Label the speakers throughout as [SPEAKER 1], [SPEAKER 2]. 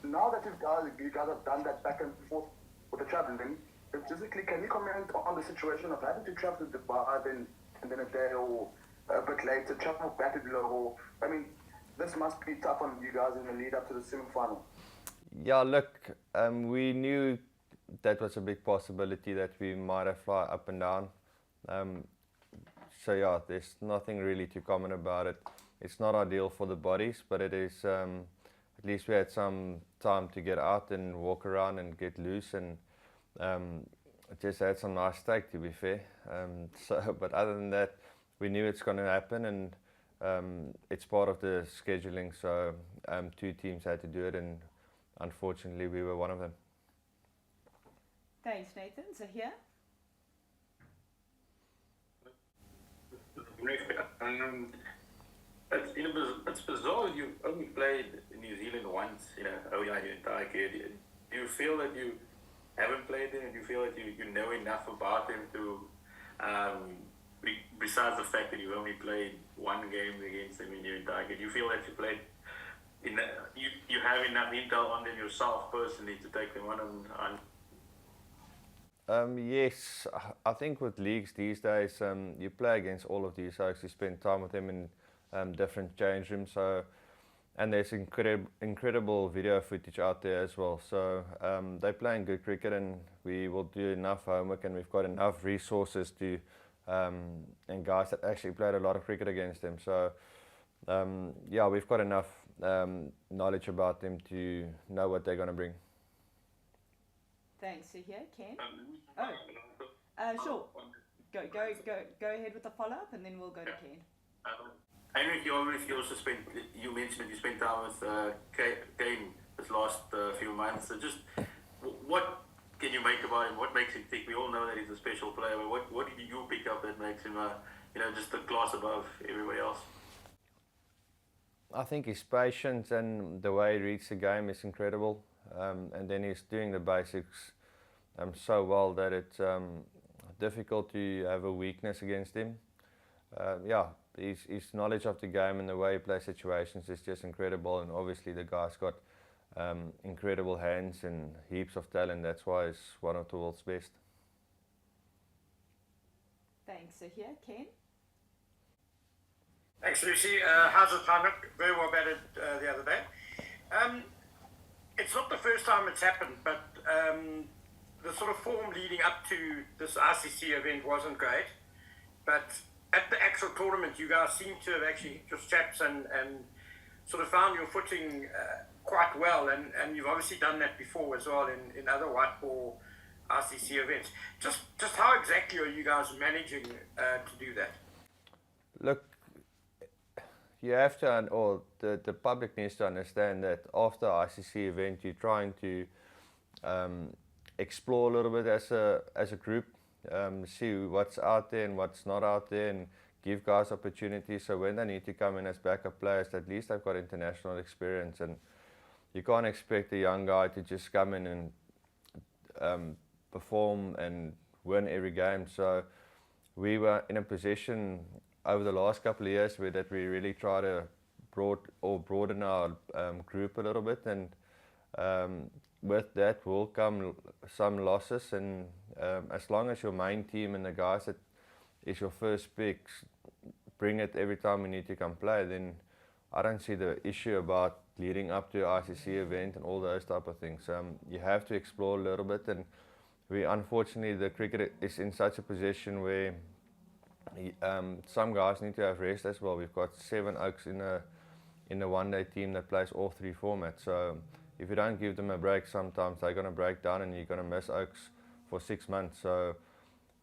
[SPEAKER 1] Now that you guys have done that back and forth with the traveling, physically, can you comment on the situation of having to travel to Dubai and then a day or a bit later, travel back to Lahore? I mean, this must be tough on you guys in the lead up to the semi-final.
[SPEAKER 2] Yeah, look, we knew that was a big possibility that we might have fly up and down. So yeah, there's nothing really to comment about it. It's not ideal for the bodies, but it is, at least we had some time to get out and walk around and get loose, and just had some nice steak, to be fair. But other than that, we knew it's going to happen, and it's part of the scheduling, so two teams had to do it, and unfortunately we were one of them.
[SPEAKER 3] Thanks, Nathan. So here?
[SPEAKER 4] It's bizarre. You only played in New Zealand once, your entire career. Do you feel that you haven't played them, and you feel that you know enough about them to, besides the fact that you only played one game against them in your entire career, do you feel that you played, you have enough intel on them yourself personally to take them on?
[SPEAKER 2] Yes, I think with leagues these days, you play against all of these folks, you spend time with them in different change rooms, and there's incredible video footage out there as well. So they're playing good cricket, and we will do enough homework, and we've got enough resources to, and guys that actually played a lot of cricket against them. So yeah, we've got enough knowledge about them to know what they're going to bring.
[SPEAKER 3] Thanks. So here, Ken. Sure. Go ahead with the follow-up, and then we'll go to Ken.
[SPEAKER 4] Heinrich, you mentioned that you spent time with Kane this last few months. So just what can you make about him? What makes him tick? We all know that he's a special player, but what did you pick up that makes him, just a class above everybody else?
[SPEAKER 2] I think his patience and the way he reads the game is incredible. And then he's doing the basics so well that it's difficult to have a weakness against him. Yeah, his knowledge of the game and the way he plays situations is just incredible, and obviously the guy's got incredible hands and heaps of talent. That's why he's one of the world's best.
[SPEAKER 3] Thanks. So here, Ken.
[SPEAKER 5] Thanks, Lucy. How's it, Heinrich? Very well batted the other day. It's not the first time it's happened, but the sort of form leading up to this ICC event wasn't great. But at the actual tournament, you guys seem to have actually hit your straps and sort of found your footing quite well. And you've obviously done that before as well in other white ball ICC events. Just how exactly are you guys managing to do that?
[SPEAKER 2] Look, you have to, or the public needs to understand that after ICC event, you're trying to explore a little bit as a group, see what's out there and what's not out there, and give guys opportunities. So when they need to come in as backup players, at least they've got international experience, and you can't expect a young guy to just come in and perform and win every game. So we were in a position over the last couple of years that we really try to broaden our group a little bit, and with that will come some losses, and as long as your main team and the guys that is your first picks bring it every time we need to come play, then I don't see the issue about leading up to the ICC event and all those type of things. You have to explore a little bit, and unfortunately the cricket is in such a position where some guys need to have rest as well. We've got 7 Oaks in the one-day team that plays all 3 formats. So if you don't give them a break, sometimes they're going to break down and you're going to miss Oaks for 6 months. So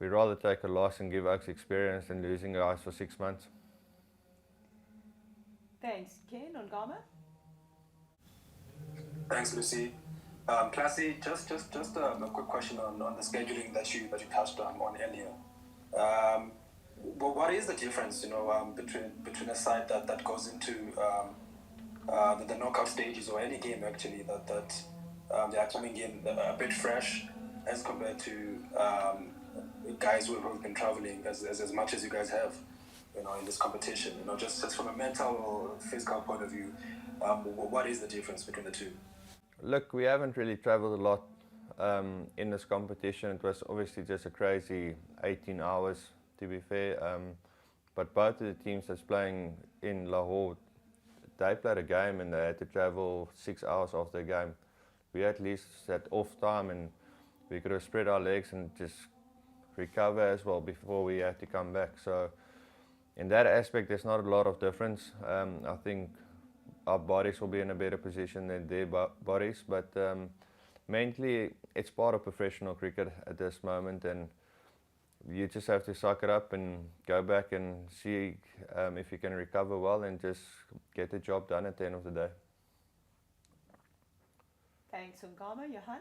[SPEAKER 2] we'd rather take a loss and give Oaks experience than losing guys for 6 months.
[SPEAKER 3] Thanks. Ken, on Gama?
[SPEAKER 6] Thanks, Lucy. Classy, just a quick question on the scheduling that you touched on earlier. What is the difference, between a side that goes into the knockout stages, or any game actually, that they are coming in a bit fresh as compared to guys who have been traveling as much as you guys have, in this competition? Just from a mental or physical point of view, what is the difference between the two?
[SPEAKER 2] Look, we haven't really travelled a lot in this competition. It was obviously just a crazy 18 hours, to be fair. But both of the teams that's playing in Lahore, they played a game and they had to travel 6 hours after the game. We at least had off time and we could have spread our legs and just recover as well before we had to come back. So in that aspect, there's not a lot of difference. I think our bodies will be in a better position than their bodies, but mainly it's part of professional cricket at this moment, and you just have to suck it up and go back and see if you can recover well and just get the job done at the end of the day.
[SPEAKER 3] Thanks, Ungama. Johan?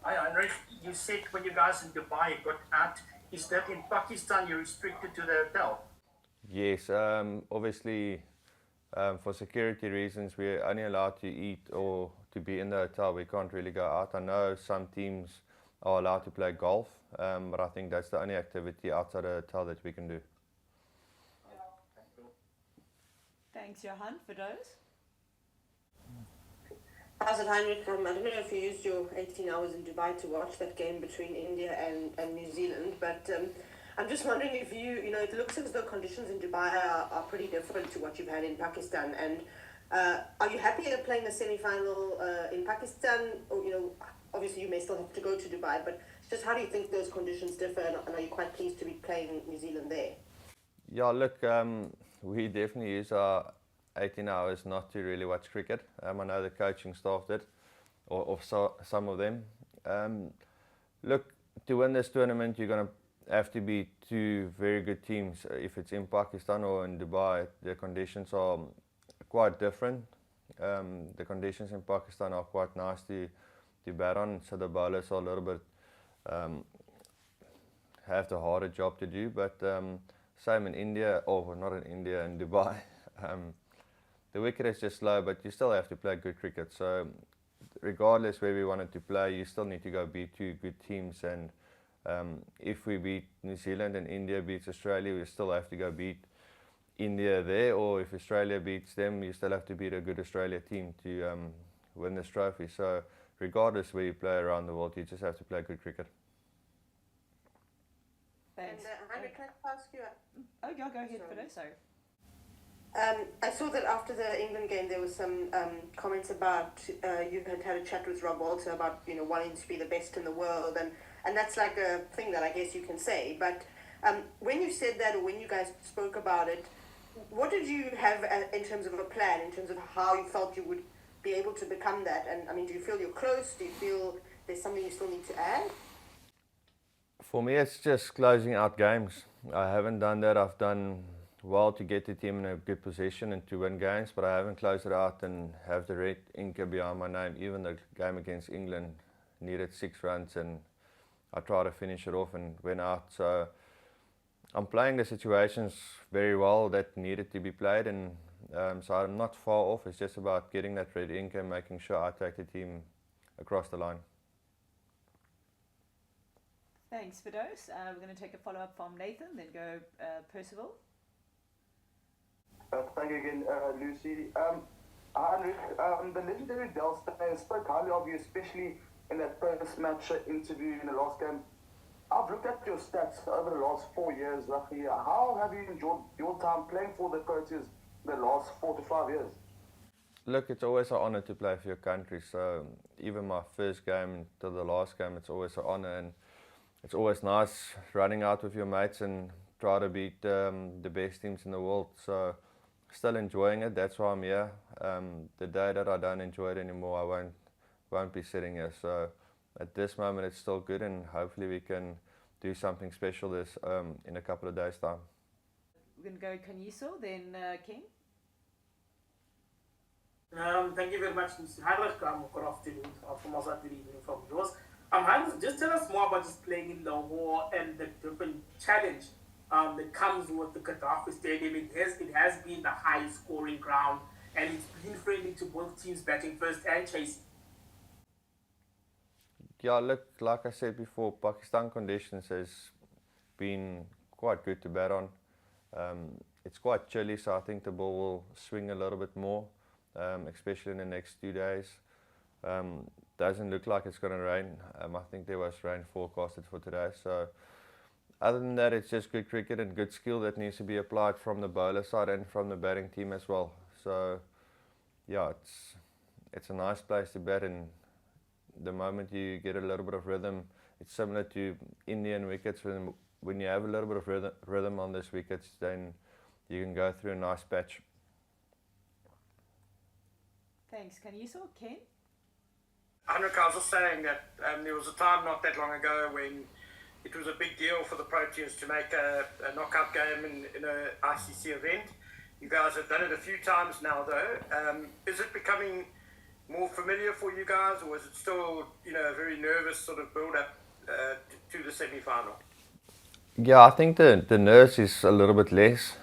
[SPEAKER 7] Hi, Heinrich. You said when you guys in Dubai got out, is that in Pakistan you're restricted to the hotel?
[SPEAKER 2] Yes, obviously for security reasons we're only allowed to eat or to be in the hotel. We can't really go out. I know some teams are allowed to play golf, but I think that's the only activity outside the hotel that we can do.
[SPEAKER 3] Thanks, Johan, for those.
[SPEAKER 8] How's it, Heinrich? I don't know if you used your 18 hours in Dubai to watch that game between India and New Zealand, but I'm just wondering if it looks as though conditions in Dubai are pretty different to what you've had in Pakistan. And are you happy at playing the semi-final in Pakistan? Or, obviously you may still have to go to Dubai, but just how do you think those conditions differ? And are you quite pleased to be playing New Zealand there?
[SPEAKER 2] Yeah, look, we definitely use our 18 hours not to really watch cricket. I know the coaching staff did, or some of them. Look, to win this tournament, you're going to have to beat two very good teams. If it's in Pakistan or in Dubai, the conditions are quite different. The conditions in Pakistan are quite nice to bat on, so the bowlers are a little bit have the harder job to do. But same in India, or not in India, in Dubai. The wicket is just slow, but you still have to play good cricket. So regardless where we wanted to play, you still need to go beat two good teams. And if we beat New Zealand and India beats Australia, we still have to go beat India there. Or if Australia beats them, you still have to beat a good Australia team to win this trophy. So regardless where you play around the world, you just have to play good cricket.
[SPEAKER 3] Thanks.
[SPEAKER 8] And Heinrich, can I ask you?
[SPEAKER 3] Oh, yeah, go ahead for those. Sorry.
[SPEAKER 8] I saw that after the England game there was some comments about you had a chat with Rob Walter about wanting to be the best in the world, and that's like a thing that I guess you can say. But when you said that, or when you guys spoke about it, what did you have in terms of a plan, in terms of how you felt you would be able to become that? And I mean, do you feel you're close? Do you feel there's something you still need to add?
[SPEAKER 2] For me, it's just closing out games. I haven't done that. I've done well to get the team in a good position and to win games, but I haven't closed it out and have the red ink behind my name. Even the game against England needed 6 runs and I tried to finish it off and went out. So I'm playing the situations very well that needed to be played, and so I'm not far off. It's just about getting that red ink and making sure I take the team across the line.
[SPEAKER 3] Thanks for those. We're going to take a follow-up from Nathan, then go Percival.
[SPEAKER 1] Thank you again, Lucy. Heinrich, the legendary Del Stay spoke highly of you, especially in that post-match interview in the last game. I've looked at your stats over the last 4 years, roughly. How have you enjoyed your time playing for the Proteas the last 4 to 5 years?
[SPEAKER 2] Look, it's always an honour to play for your country. So even my first game to the last game, it's always an honour, and it's always nice running out with your mates and try to beat the best teams in the world. So still enjoying it. That's why I'm here. The day that I don't enjoy it anymore, I won't be sitting here. So at this moment, it's still good, and hopefully we can do something special this in a couple of days' time.
[SPEAKER 3] We're going to go Kanyiso, then Ken.
[SPEAKER 7] Thank you very much, Mr. Heinrich. Good afternoon from us, good evening from yours. Heinrich, just tell us more about just playing in Lahore and the different challenge that comes with the Gaddafi Stadium. It has been the highest scoring ground, and it's been friendly to both teams batting first and chasing.
[SPEAKER 2] Yeah, look, like I said before, Pakistan conditions has been quite good to bat on. It's quite chilly, so I think the ball will swing a little bit more. especially in the next 2 days. Doesn't look like it's going to rain. I think there was rain forecasted for today. So other than that, it's just good cricket and good skill that needs to be applied from the bowler side and from the batting team as well. So yeah, it's a nice place to bat, and the moment you get a little bit of rhythm, it's similar to Indian wickets. When you have a little bit of rhythm on these wickets, then you can go through a nice patch.
[SPEAKER 3] Thanks. Can you saw Ken?
[SPEAKER 5] Heinrich, I was just saying that there was a time not that long ago when it was a big deal for the Proteas to make a knockout game in an ICC event. You guys have done it a few times now, though. Is it becoming more familiar for you guys, or is it still, a very nervous sort of build-up to the semi-final?
[SPEAKER 2] Yeah, I think the nerves is a little bit less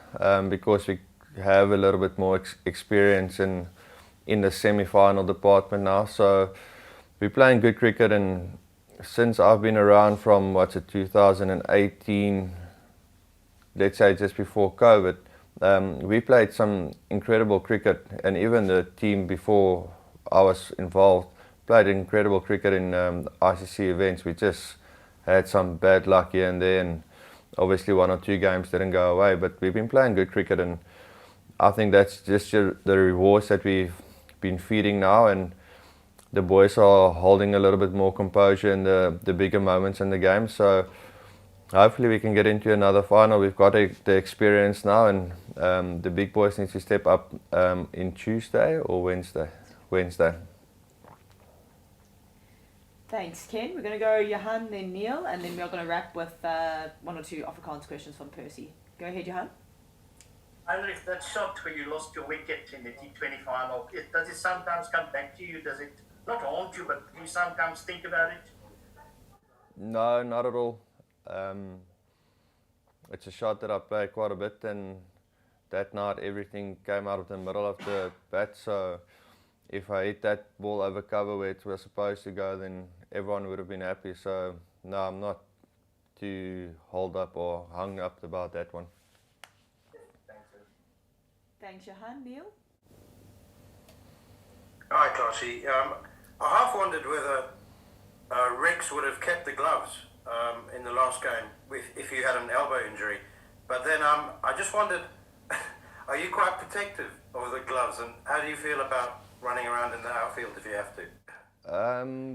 [SPEAKER 2] because we have a little bit more experience in the semi-final department now. So we're playing good cricket, and since I've been around from 2018, let's say just before COVID, we played some incredible cricket, and even the team before I was involved played incredible cricket in ICC events. We just had some bad luck here and there, and obviously 1 or 2 games didn't go away, but we've been playing good cricket, and I think that's just the rewards that we've been feeding now, and the boys are holding a little bit more composure in the bigger moments in the game. So hopefully we can get into another final. We've got the experience now, and the big boys need to step up in Tuesday or Wednesday.
[SPEAKER 3] Thanks, Ken. We're going to go Johan, then Neil, and then we're going to wrap with 1 or 2 Afrikaans questions from Percy. Go ahead, Johan.
[SPEAKER 9] Heinrich, that shot where you lost your wicket in the T20 final, does it sometimes come back to you? Does it not haunt you, but do you sometimes think about it?
[SPEAKER 2] No, not at all. It's a shot that I play quite a bit, and that night everything came out of the middle of the bat. So if I hit that ball over cover where it was supposed to go, then everyone would have been happy. So no, I'm not too holed up or hung up about that one.
[SPEAKER 3] Thanks, Johan. Neil?
[SPEAKER 10] Hi, Classy. I half wondered whether Rex would have kept the gloves in the last game if you had an elbow injury. But then I just wondered, are you quite protective of the gloves, and how do you feel about running around in the outfield if you have to?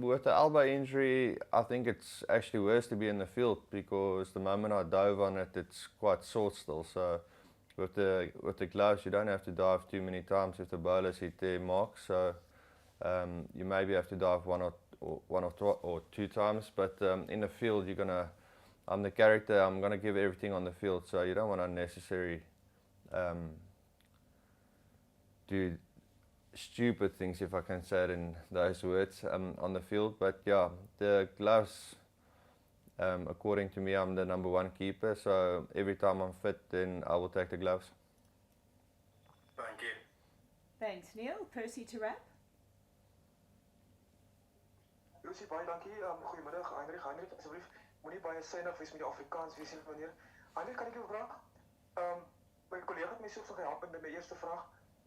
[SPEAKER 2] With the elbow injury, I think it's actually worse to be in the field, because the moment I dove on it, it's quite sore still. So with the gloves, you don't have to dive too many times if the bowlers hit their mark. So you maybe have to dive one or two times, but in the field, I'm the character. I'm gonna give everything on the field. So you don't want unnecessary do stupid things, if I can say it in those words, on the field. But yeah, the gloves, according to me, I'm the #1 keeper, so every time I'm fit, then I will take the gloves.
[SPEAKER 10] Thank you.
[SPEAKER 3] Thanks, Neil. Percy to wrap.
[SPEAKER 11] Lucy, baie dankie. Goeiemiddag, Heinrich, asseblief, moenie baie synig wees met die Afrikaans wees nie, meneer. Heinrich, kan ek jou vraag? My kollega het my soms nog gehelp met my eerste vraag.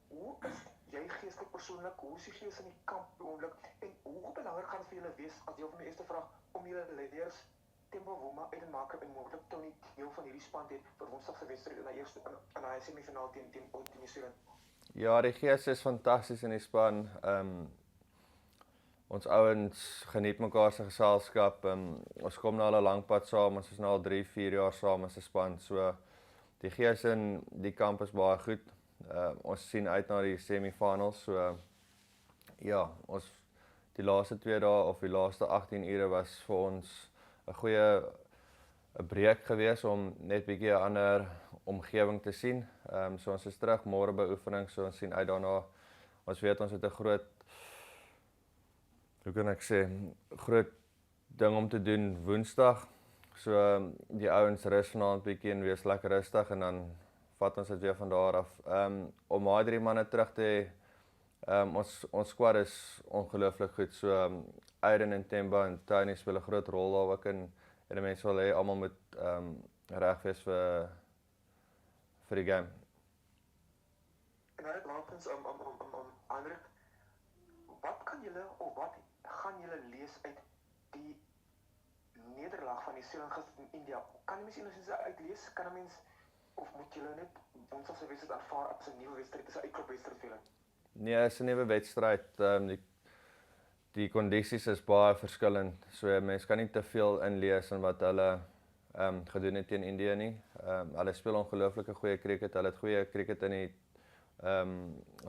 [SPEAKER 11] Hoe is jy geestelik persoonlik? Hoe is die gees in die kamp op die oomblik? En hoe belangrik gaan dit vir julle wees, as deel van my eerste vraag, om julle leiders Tembo Woma, Eden Marker en moontlik Tony deel van hierdie span te hê vir Woensdag se wedstryd in die semifinaal teen Nieu-Seeland?
[SPEAKER 2] Ja, die gees is fantasties in die span. Ons ouens geniet mekaar se geselskap. Ons kom nou al 'n lang pad saam. Ons is nou al 3-4 jaar saam as 'n span. So die gees in die kamp is baie goed. Ons sien uit na die semifinals. So ja, die laaste 2 dae of die laaste 18 ure was vir ons 'n goeie breek gewees om net bietjie 'n ander omgewing te sien. So ons is terug môre by oefening, so ons sien uit daarna. Ons weet ons het 'n groot, hoe kan ek sê, groot ding om te doen Woensdag. So die ouens rus vanaand bietjie en wees lekker rustig, en dan vat ons dit weer van daar af. Om daai 3 manne terug te hê, ons squad is ongelooflik goed. So Aiden en Temba en Tony speel 'n groot rol daar ook in, en die mense wil hê almal moet reg wees vir die game.
[SPEAKER 11] En hy het laatens Heinrich, wat kan julle of wat gaan julle lees uit die nederlaag van die Seeland gister in India? Kan jy mens enigszins uitlees? Kan 'n mens of moet julle net Woensdag se wedstryd aanvaar as 'n nuwe wedstryd, dis 'n uitklopwedstryd vir julle?
[SPEAKER 2] Nee, is 'n nuwe wedstryd. Die kondisies is baie verskillend. So mense kan nie te veel inlees in wat hulle gedoen het teen Indië nie. Hulle speel ongelooflike goeie cricket. Hulle het goeie cricket in die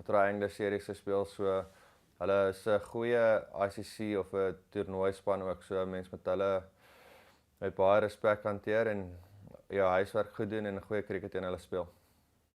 [SPEAKER 2] triangle series gespeel. So hulle is 'n goeie ICC of 'n toernooispan ook. So mense met hulle met baie respek hanteer en ja, huiswerk goed doen en 'n goeie cricket teen hulle speel.